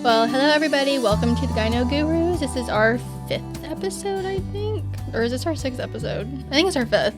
Well, hello everybody. Welcome to the Gyno Gurus. This is our 5th episode, I think. Or is this our 6th episode? I think it's our 5th.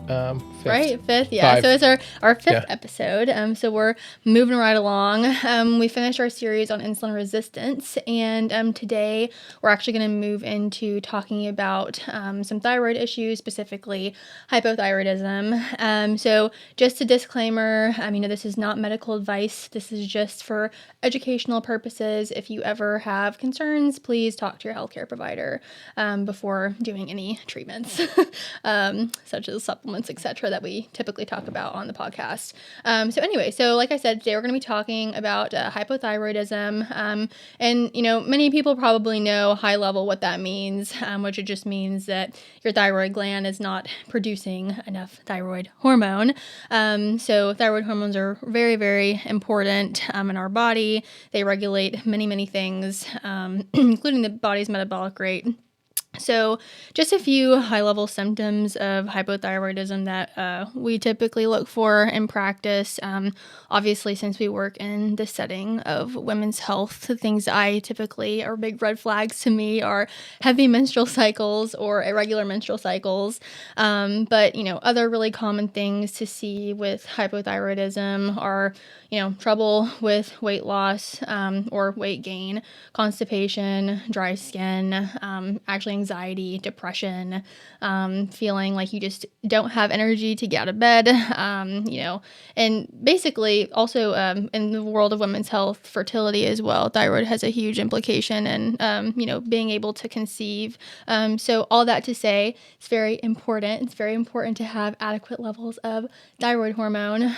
Fifth. Right? 5th, yeah. Five. So it's our 5th Yeah. episode. So we're moving right along. We finished our series on insulin resistance, and today we're actually going to move into talking about some thyroid issues, specifically hypothyroidism. So just a disclaimer, this is not medical advice. This is just for educational purposes. If you ever have concerns, please talk to your healthcare provider before doing any treatments, such as supplements, etc., that we typically talk about on the podcast. So like I said, today we're going to be talking about hypothyroidism. And many people probably know high level what that means, which it just means that your thyroid gland is not producing enough thyroid hormone. So thyroid hormones are very, very important in our body. They regulate many, many things, including the body's metabolic rate. So just a few high-level symptoms of hypothyroidism that we typically look for in practice. Obviously, since we work in the setting of women's health, the things I typically are big red flags to me are heavy menstrual cycles or irregular menstrual cycles. But other really common things to see with hypothyroidism are, trouble with weight loss or weight gain, constipation, dry skin, actually anxiety, depression, feeling like you just don't have energy to get out of bed, and basically also in the world of women's health, fertility as well. Thyroid has a huge implication in, being able to conceive. So all that to say, it's very important. It's very important to have adequate levels of thyroid hormone.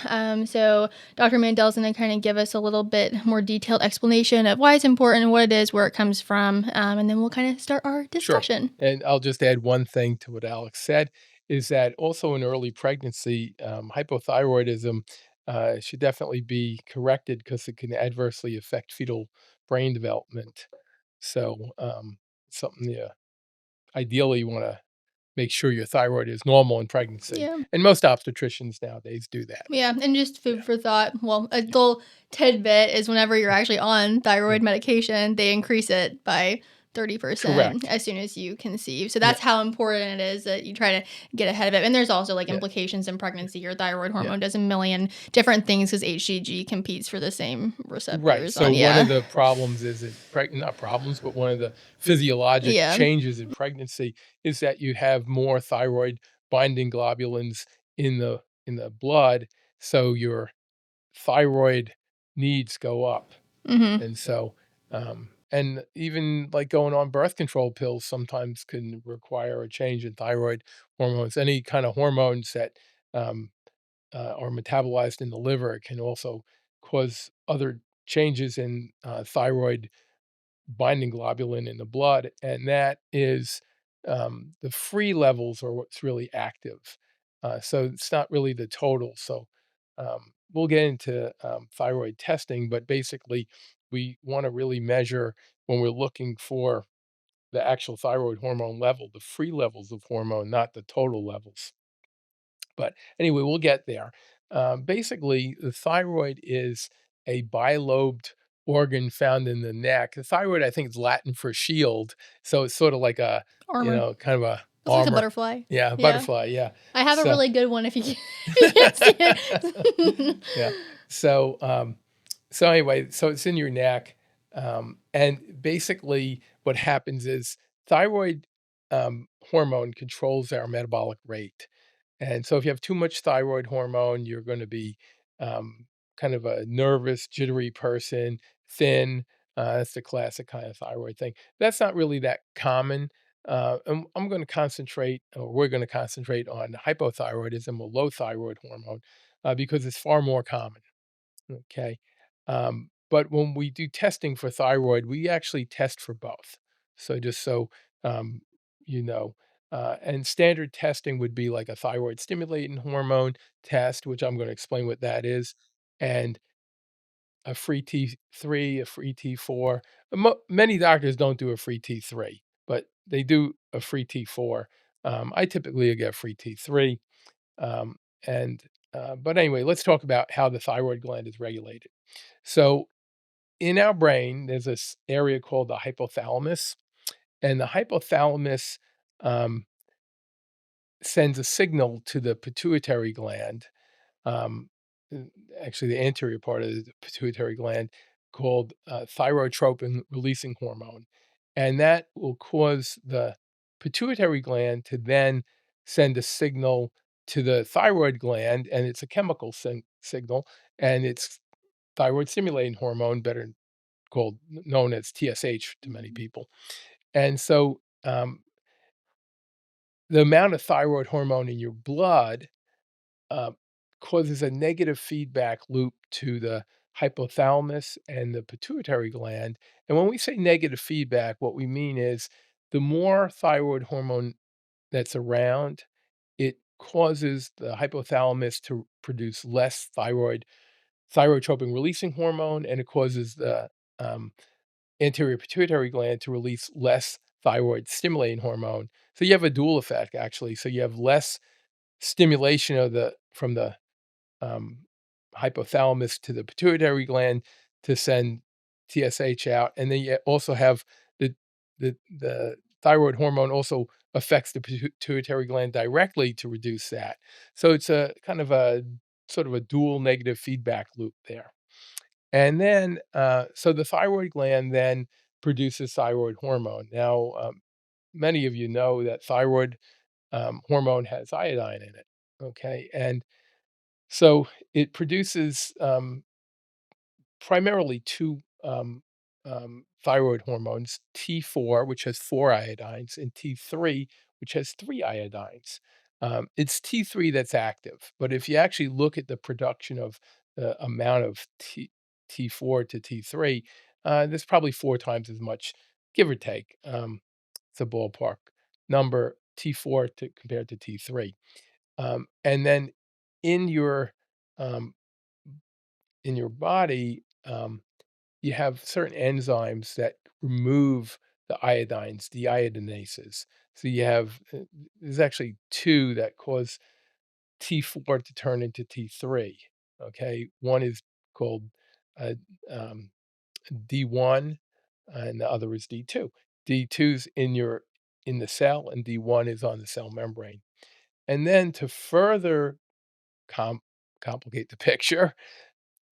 So Dr. Mandel's going to kind of give us a little bit more detailed explanation of why it's important and what it is, where it comes from, and then we'll kind of start our discussion. Sure. And I'll just add one thing to what Alex said, is that also in early pregnancy, hypothyroidism should definitely be corrected because it can adversely affect fetal brain development. So something you ideally want to make sure your thyroid is normal in pregnancy. Yeah. And most obstetricians nowadays do that. Yeah, and just Yeah. food for thought. Well, a little tidbit is whenever you're actually on thyroid Mm. medication, they increase it by 30% Correct. as soon as you conceive. So Yeah. that's how important it is that you try to get ahead of it. And there's also like Yeah. implications in pregnancy. Your thyroid Yeah. hormone does a million different things because HCG competes for the same Right. receptors So on, one yeah. of the problems is not problems, but one of the physiologic Yeah. changes in pregnancy is that you have more thyroid binding globulins in the blood, so your thyroid needs go up. Mm-hmm. And so and even like going on birth control pills sometimes can require a change in thyroid hormones. Any kind of hormones that um, are metabolized in the liver can also cause other changes in thyroid binding globulin in the blood, and that is the free levels are what's really active. So it's not really the total. So we'll get into thyroid testing, but basically we want to really measure when we're looking for the actual thyroid hormone level, the free levels of hormone, not the total levels. But anyway, we'll get there. Basically, the thyroid is a bilobed organ found in the neck. The thyroid, I think, is Latin for shield, so it's sort of like a, Armor. kind of a Looks like a armor. butterfly. Yeah, a Yeah. butterfly. Yeah. I have a So really good one if you you can't see it. yeah. So so anyway, so it's in your neck, and basically what happens is thyroid hormone controls our metabolic rate. And so if you have too much thyroid hormone, you're going to be kind of a nervous, jittery person, thin. That's the classic kind of thyroid thing. That's not really that common. And I'm going to concentrate, or we're going to concentrate on hypothyroidism or low thyroid hormone because it's far more common. Okay. But when we do testing for thyroid, we actually test for both. So just so um, you know, and standard testing would be like a thyroid stimulating hormone test, which I'm going to explain what that is, and a free T3, a free T4. Many doctors don't do a free T3, but they do a free T4. I typically get free T3. Um, and but anyway, let's talk about how the thyroid gland is regulated. So in our brain, there's this area called the hypothalamus, and the hypothalamus um, sends a signal to the pituitary gland, um, uh, actually the anterior part of the pituitary gland, called thyrotropin releasing hormone. And that will cause the pituitary gland to then send a signal to the thyroid gland, and it's a chemical signal, and it's thyroid stimulating hormone, better known as TSH to many people. And so the amount of thyroid hormone in your blood uh, causes a negative feedback loop to the hypothalamus and the pituitary gland. And when we say negative feedback, what we mean is the more thyroid hormone that's around, it causes the hypothalamus to produce less thyrotropin releasing hormone, and it causes the um, anterior pituitary gland to release less thyroid stimulating hormone. So you have a dual effect, actually. So you have less stimulation of the from the um, hypothalamus to the pituitary gland to send TSH out, and then you also have the the thyroid hormone also affects the pituitary gland directly to reduce that. So it's a kind of a sort of a dual negative feedback loop there. And then, so the thyroid gland then produces thyroid hormone. Now, many of you know that thyroid hormone has iodine in it. Okay, and so it produces primarily two thyroid hormones: T4, which has four iodines, and T3, which has three iodines. It's T3 that's active, but if you actually look at the production of the amount of T4 to T3, there's probably four times as much, give or take. It's a ballpark number, T4 to compared to T3. And then in your um, in your body, you have certain enzymes that remove the iodines, deiodinases. So you have there's actually two that cause T4 to turn into T3. Okay, one is called uh, um, D1, and the other is D2. D2's in the cell, and D1 is on the cell membrane. And then to further com- complicate the picture,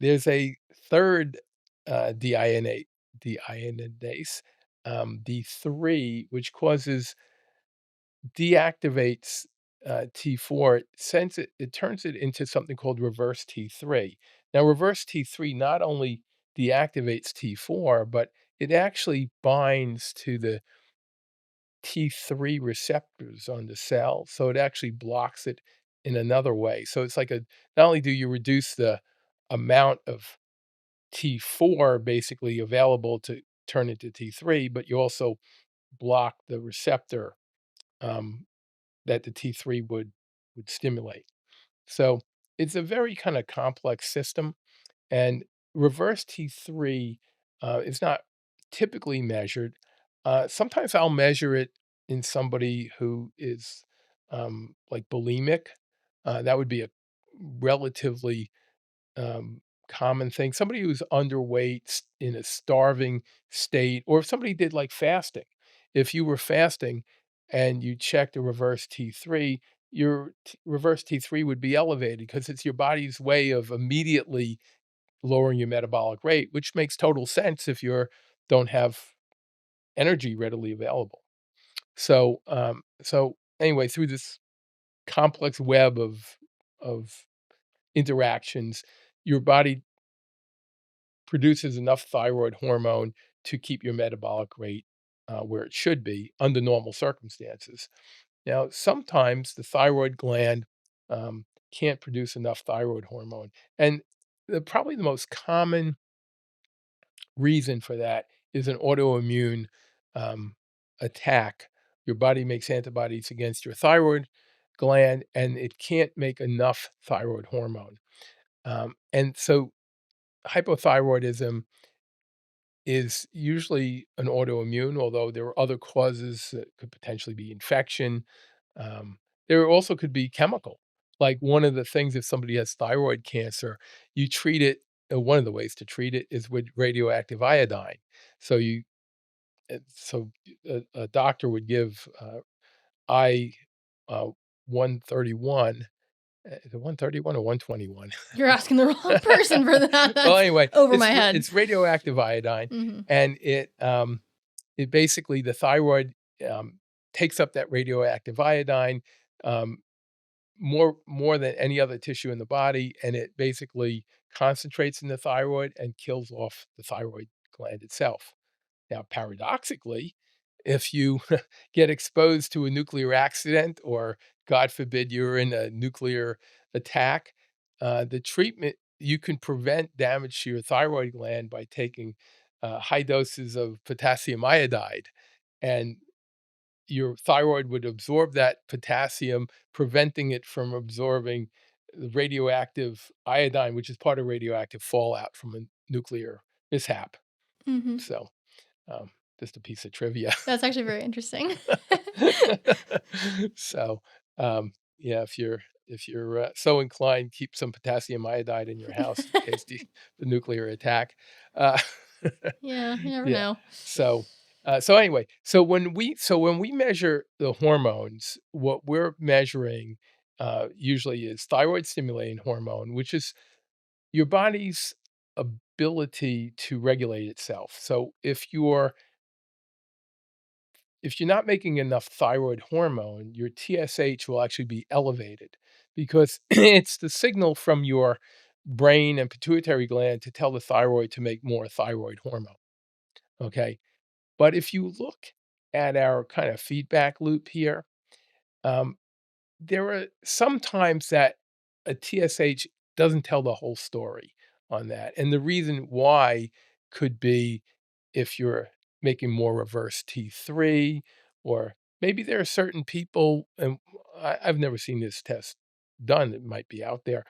there's a third deionidase, D3, which deactivates T4, since it turns it into something called reverse T3. Now, reverse T3 not only deactivates T4, but it actually binds to the T3 receptors on the cell, so it actually blocks it in another way. So it's like a not only do you reduce the amount of T4 basically available to turn into T3, but you also block the receptor um, that the T3 would stimulate. So it's a very kind of complex system, and reverse T3 is not typically measured. Sometimes I'll measure it in somebody who is like bulimic. That would be a relatively common thing. Somebody who's underweight, in a starving state, or if somebody did like fasting. If you were fasting and you checked a reverse T3, your reverse T3 would be elevated because it's your body's way of immediately lowering your metabolic rate, which makes total sense if you don't have energy readily available. So anyway, through this complex web of interactions, your body produces enough thyroid hormone to keep your metabolic rate where it should be under normal circumstances. Now, sometimes the thyroid gland can't produce enough thyroid hormone. And probably the most common reason for that is an autoimmune um, attack. Your body makes antibodies against your thyroid gland, and it can't make enough thyroid hormone. And so hypothyroidism is usually an autoimmune, although there are other causes that could potentially be infection. Um, there also could be chemical. Like one of the things, if somebody has thyroid cancer, you treat it one of the ways to treat it is with radioactive iodine. So so a doctor would give I 131. Is it 131 or 121? You're asking the wrong person for that. Well, That's anyway, over my head. it's radioactive iodine, Mhm. and it basically the thyroid um, takes up that radioactive iodine um, more than any other tissue in the body, and it basically concentrates in the thyroid and kills off the thyroid gland itself. Now, paradoxically, if you get exposed to a nuclear accident or, God forbid, you're in a nuclear attack, the treatment you can prevent damage to your thyroid gland by taking high doses of potassium iodide, and your thyroid would absorb that potassium, preventing it from absorbing the radioactive iodine, which is part of radioactive fallout from a nuclear mishap. Mhm. So, um, just a piece of trivia. That's actually very interesting. So, yeah, if you're so inclined, keep some potassium iodide in your house in case the nuclear attack. Uh, Yeah, you never yeah. know. So, so anyway, so when we measure the hormones, what we're measuring usually is thyroid stimulating hormone, which is your body's ability to regulate itself. So if you're not making enough thyroid hormone, your TSH will actually be elevated because it's the signal from your brain and pituitary gland to tell the thyroid to make more thyroid hormone. Okay. But if you look at our kind of feedback loop here, um, there are some times that a TSH doesn't tell the whole story on that, and the reason why could be if you're making more reverse T3, or maybe there are certain people, and I've never seen this test done, it might be out there,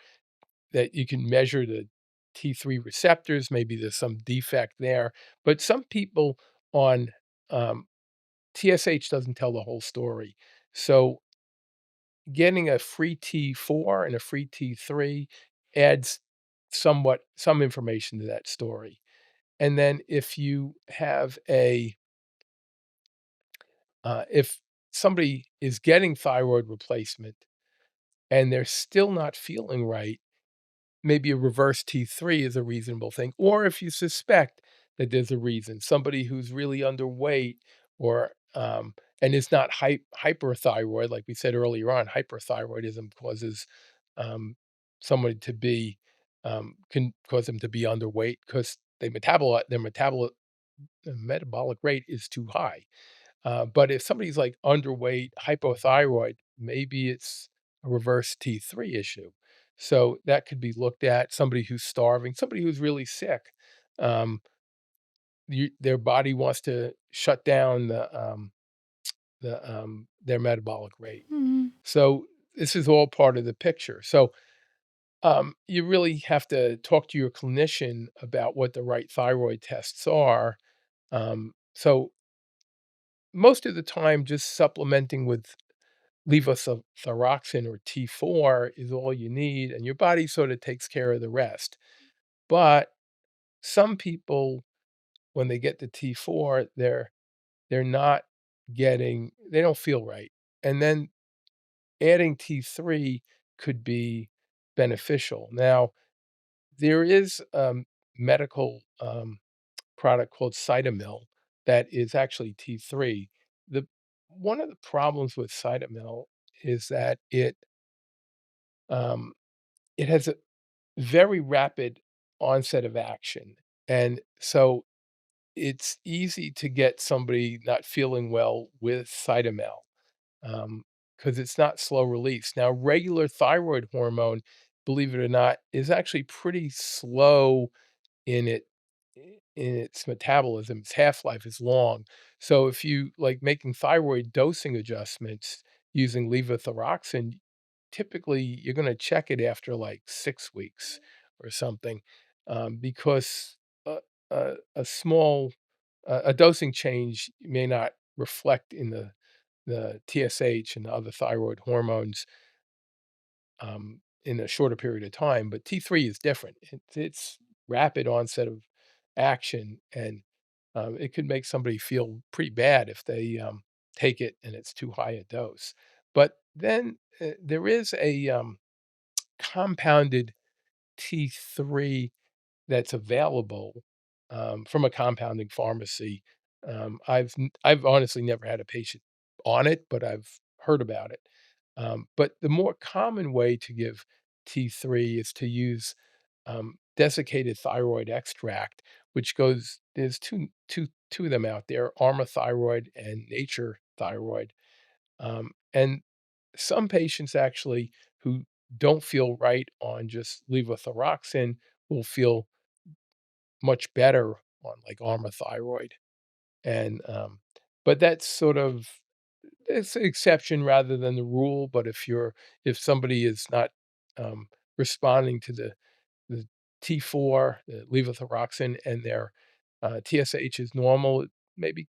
that you can measure the T3 receptors, maybe there's some defect there, but some people on, um, TSH doesn't tell the whole story. So getting a free T4 and a free T3 adds some information to that story. And then if you have if somebody is getting thyroid replacement and they're still not feeling right, maybe a reverse T3 is a reasonable thing. Or if you suspect that there's a reason, somebody who's really underweight or and is not hyperthyroid, like we said earlier on, hyperthyroidism causes someone to be can cause them to be underweight because their metabolic rate is too high. But if somebody's like underweight, hypothyroid, maybe it's a reverse T3 issue. So that could be looked at. Somebody who's starving, somebody who's really sick, um, their body wants to shut down their metabolic rate. Mhm. So this is all part of the picture. So you really have to talk to your clinician about what the right thyroid tests are. So most of the time, just supplementing with levothyroxine or T4 is all you need, and your body sort of takes care of the rest. But some people, when they get the T4, they're not they don't feel right. And then adding T3 could be beneficial. Now, there is medical product called Cytomel that is actually T3. The One of the problems with Cytomel is that um, it has a very rapid onset of action, and so it's easy to get somebody not feeling well with Cytomel because it's not slow release. Now, regular thyroid hormone, believe it or not, is actually pretty slow in it in its metabolism. Its half-life is long. So if you like making thyroid dosing adjustments using levothyroxine, typically you're going to check it after like 6 weeks or something, because a small a dosing change may not reflect in the TSH and the other thyroid hormones in a shorter period of time. But T3 is different. It's rapid onset of action, and it could make somebody feel pretty bad if they take it and it's too high a dose. But then there is a compounded T3 that's available from a compounding pharmacy. I've honestly never had a patient on it, but I've heard about it. But the more common way to give T3 is to use desiccated thyroid extract, which goes there's two of them out there, Armor Thyroid and Nature Thyroid. And some patients actually who don't feel right on just levothyroxine will feel much better on like Armor Thyroid. And but that's sort of it's an exception rather than the rule. But if somebody is not um, responding to the T4, the levothyroxine, and their TSH is normal, maybe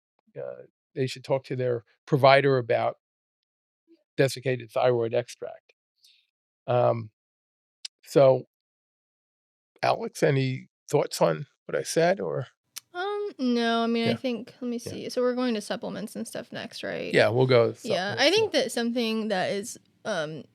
they should talk to their provider about desiccated thyroid extract. Um, so, Alex, any thoughts on what I said? Or No, I mean, I yeah, think, let me yeah, see. So we're going to supplements and stuff next, right? yeah. We'll go with Yeah, I supplements. Yeah, think that something that is, kind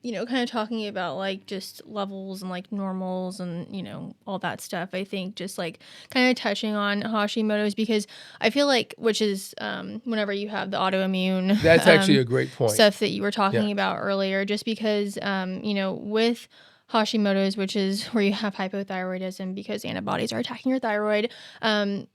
of talking about like just levels and like normals and, all that stuff. I think just like kind of touching on Hashimoto's because I feel like, which is, whenever you have the autoimmune, that's actually a great point. stuff that you were Yeah, talking about earlier, just because, with Hashimoto's, which is where you have hypothyroidism because antibodies are attacking your thyroid,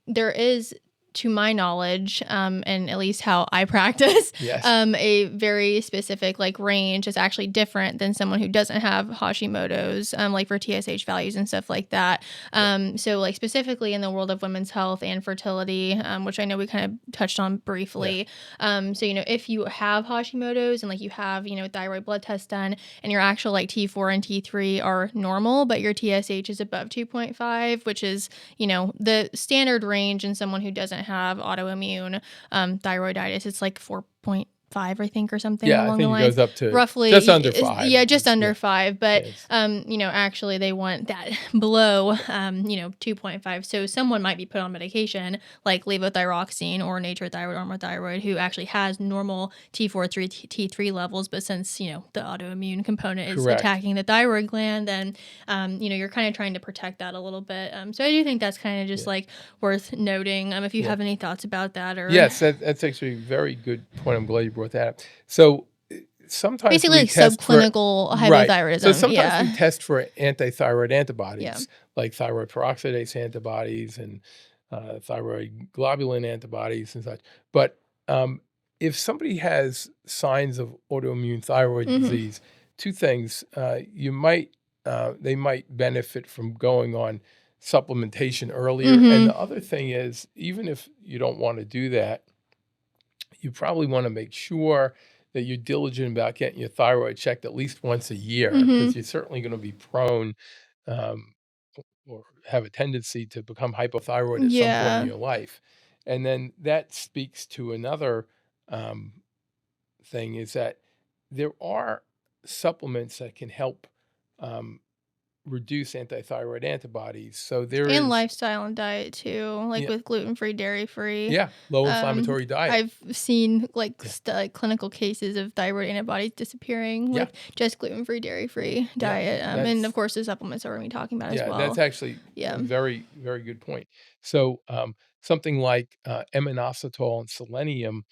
there is, to my knowledge, and at least how I practice, yes, a very specific like range is actually different than someone who doesn't have Hashimoto's, like for TSH values and stuff like that. yeah, So like specifically in the world of women's health and fertility, which I know we kind of touched on yeah, briefly. So if you have Hashimoto's and like you have thyroid blood test done and your actual like T4 and T3 are normal, but your TSH is above 2.5, which is the standard range in someone who doesn't have autoimmune thyroiditis. It's like 4.5, I think, or something yeah. I along the think it lines. goes up to just Roughly, under five. yeah, just Yeah, under 5. But, yes, actually, they want that below, 2.5. So someone might be put on medication like levothyroxine or nature thyroid, armor thyroid, who actually has normal T4, T3 levels. But since, the autoimmune component is correct. attacking the thyroid gland, then you're kind of trying to protect that a little bit. So I do think that's kind of just Yeah, like worth noting. If you yeah. have any thoughts about that or Yes, that's actually a very good point. I'm glad you brought that up. So sometimes basically we like test for subclinical right. So hypothyroidism. sometimes we Yeah. test for anti-thyroid Yeah. antibodies, like thyroid peroxidase antibodies and thyroid globulin antibodies and such. But um, if somebody has signs of autoimmune thyroid Hmm. disease, two things: they might benefit from going on supplementation earlier, and Hmm. the other thing is, even if you don't want to do that, you probably want to make sure that you're diligent about getting your thyroid checked at least once a year, Hmm. because you're certainly going to be prone um, or have a tendency to become hypothyroid at some point in Yeah. your life. And then that speaks to another um, thing, is that there are supplements that can help um, reduce antithyroid antibodies. So there And is, lifestyle and diet too, like yeah, with gluten-free, dairy-free. yeah, low inflammatory diet. I've seen like Yeah, like clinical cases of thyroid antibodies disappearing yeah, with just gluten-free, dairy-free yeah. diet. And of That's course the supplements that we're gonna be talking about as Yeah, that's well. actually a Yeah. very, very good point. So, something like M-inositol and selenium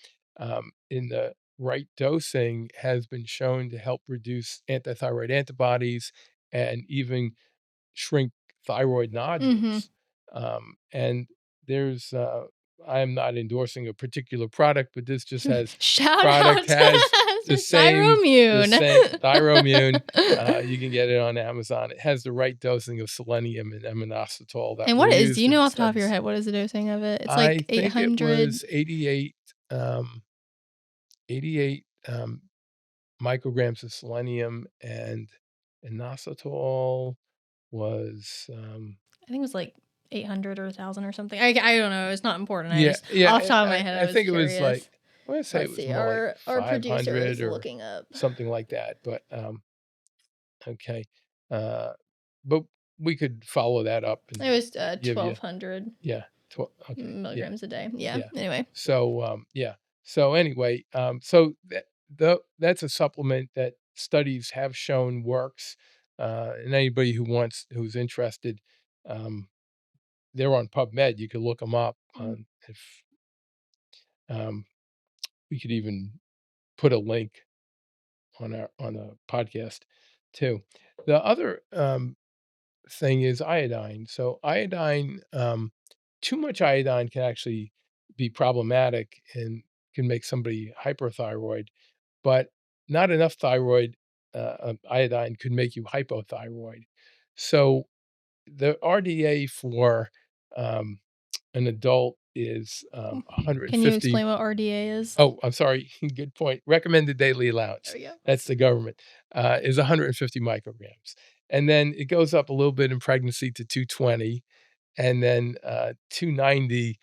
in the right dosing has been shown to help reduce antithyroid antibodies and even shrink thyroid Hmm. nodules. And there's, I'm not endorsing a particular product, but this just has Shout product out has to the Thyrommune. same Thyrommune. You can get it on Amazon. It has the right dosing of selenium and M-inositol that And were do used you in know the off the top of your studies. head what is the dosing of it? It's I like think it 800. was 88 micrograms of selenium, and inositol was I think it was like 800 or 1,000 or something. I don't know. It's not important. I yeah, just yeah. off the top of my head, I I was think it was like, curious. I want to say it Let's was see. more like Our producer 500 is or looking up. something like that. But okay, uh, but we could follow that up It and was, give you 1,200 yeah, okay, yeah, milligrams a day. Yeah, yeah. anyway. So, yeah. So anyway, so that's a supplement that studies have shown works, and anybody who's interested, um, they're on PubMed, you could look them up, Mhm. if, um, we could even put a link on a podcast too. The other, thing is iodine. So iodine, too much iodine can actually be problematic and can make somebody hyperthyroid, but not enough thyroid iodine could make you hypothyroid. So the RDA for um, an adult is Can you 150. explain what RDA is? Oh, I'm sorry. Good point. Recommended daily There allowance. we go. That's the government, is 150 micrograms. And then it goes up a little bit in pregnancy to 220. And then 290,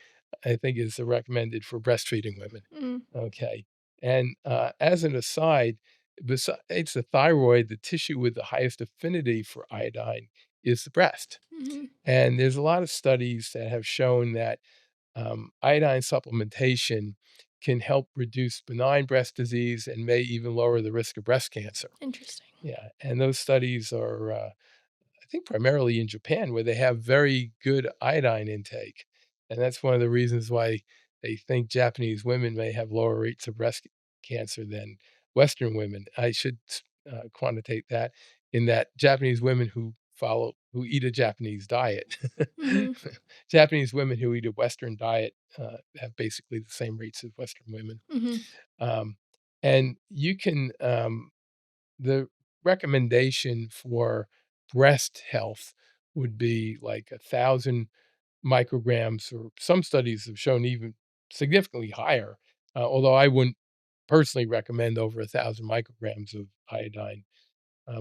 I think, is the recommended for breastfeeding women. Mm, Okay. And as an aside, besides the thyroid, the tissue with the highest affinity for iodine is the breast. mhm, And there's a lot of studies that have shown that iodine supplementation can help reduce benign breast disease and may even lower the risk of breast cancer. interesting. Yeah, and those studies are, I think, primarily in Japan, where they have very good iodine intake, and that's one of the reasons why they think Japanese women may have lower rates of breast cancer than Western women. I should quantitate that in that Japanese women who eat a Japanese diet, Mhm, Japanese women who eat a Western diet have basically the same rates as Western women. mhm. Um, and the recommendation for breast health would be like 1,000 micrograms, or some studies have shown even significantly higher. Although I wouldn't personally recommend over 1,000 micrograms of iodine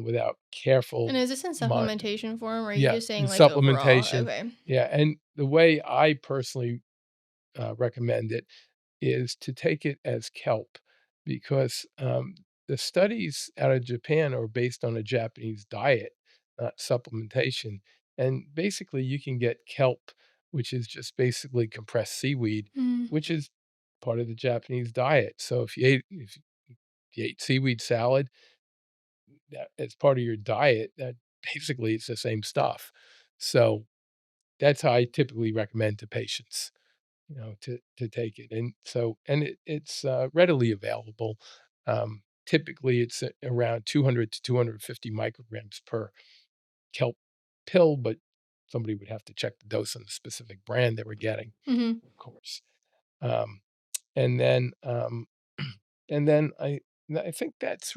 without And careful is this in supplementation form, or are you yeah, just saying, and like, overall? supplementation. Okay. Yeah, and the way I personally recommend it is to take it as kelp because the studies out of Japan are based on a Japanese diet, not supplementation. And basically, you can get kelp, which is just basically compressed seaweed, Mm, which is part of the Japanese diet. So if you ate seaweed salad that as part of your diet, that basically it's the same stuff. So that's how I typically recommend to patients, to take it. And so it's readily available. Typically, it's around 200 to 250 micrograms per kelp pill, but somebody would have to check the dose on the specific brand they were getting, mhm. of course. Um, and then and then I think that's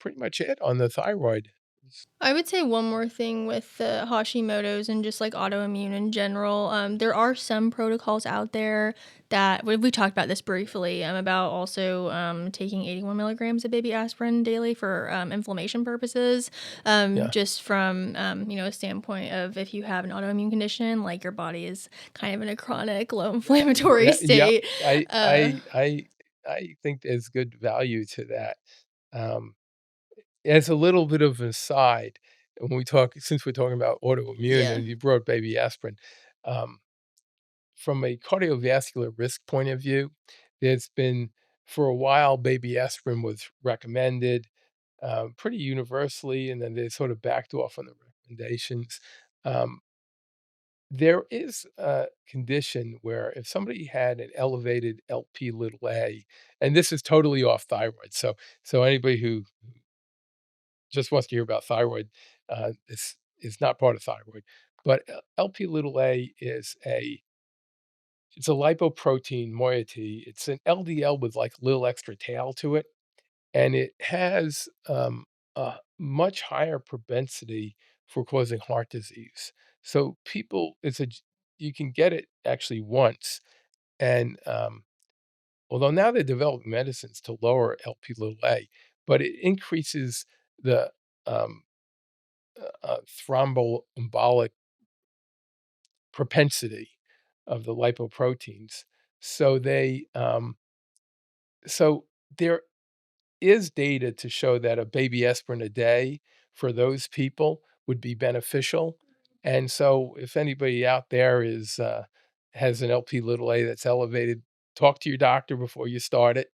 pretty much it on the thyroid. I would say one more thing with the Hashimoto's and just like autoimmune in general. There are some protocols out there that we talked about this briefly about also taking 81 milligrams of baby aspirin daily for inflammation purposes. Yeah. Just from a standpoint of if you have an autoimmune condition, like your body is kind of in a chronic low inflammatory Yep. state. I Uh, I I I think there's good value to that. Um, as a little bit of an aside, when we talk since we're talking about autoimmune yeah. and you brought baby aspirin, um, from a cardiovascular risk point of view, there's been for a while, baby aspirin was recommended, pretty universally, and then they sort of backed off on the recommendations. Um, there is a condition where if somebody had an elevated LP little a, and this is totally off thyroid, so anybody who just wants to hear about thyroid, this is not part of thyroid, but LP little a it's a lipoprotein moiety. It's an LDL with like a little extra tail to it, and it has a much higher propensity for causing heart disease. So you can get it actually once, and although now they develop medicines to lower LP little a, but it increases the um, thromboembolic propensity of the lipoproteins. So they so there is data to show that a baby aspirin a day for those people would be beneficial. And so if anybody out there is has an LP little a that's elevated, talk to your doctor before you start it.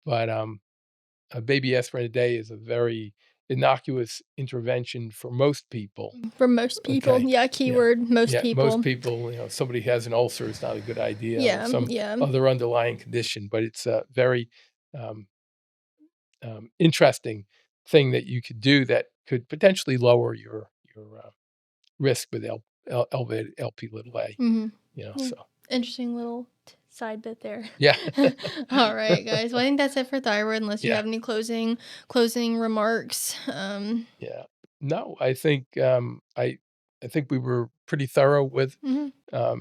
But a baby aspirin a day is a very innocuous intervention for most people. For most people, Okay. yeah, Yeah. keyword, most Yeah. Most people. people, somebody has an ulcer, it's not a good idea, or Yeah, some yeah. other underlying condition, but it's a very um, interesting thing that you could do that could potentially lower your risk with elevated LP little a. Mhm. Yeah. So Interesting little side bit there. yeah, All right, guys. Well, I think that's it for thyroid. Unless you yeah, have any closing remarks. yeah. No, I think we were pretty thorough with Mhm.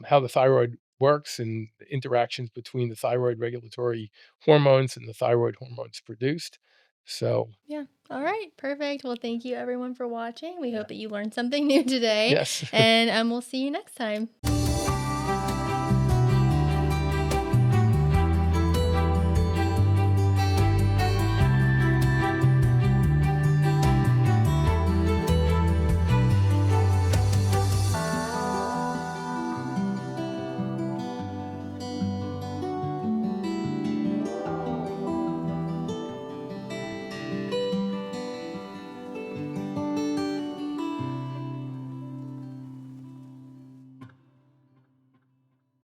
how the thyroid works and the interactions between the thyroid regulatory hormones and the thyroid hormones produced. So Yeah. All right. Perfect. Well, thank you everyone for watching. We yeah, hope that you learned something new today, yes. and we'll see you next time.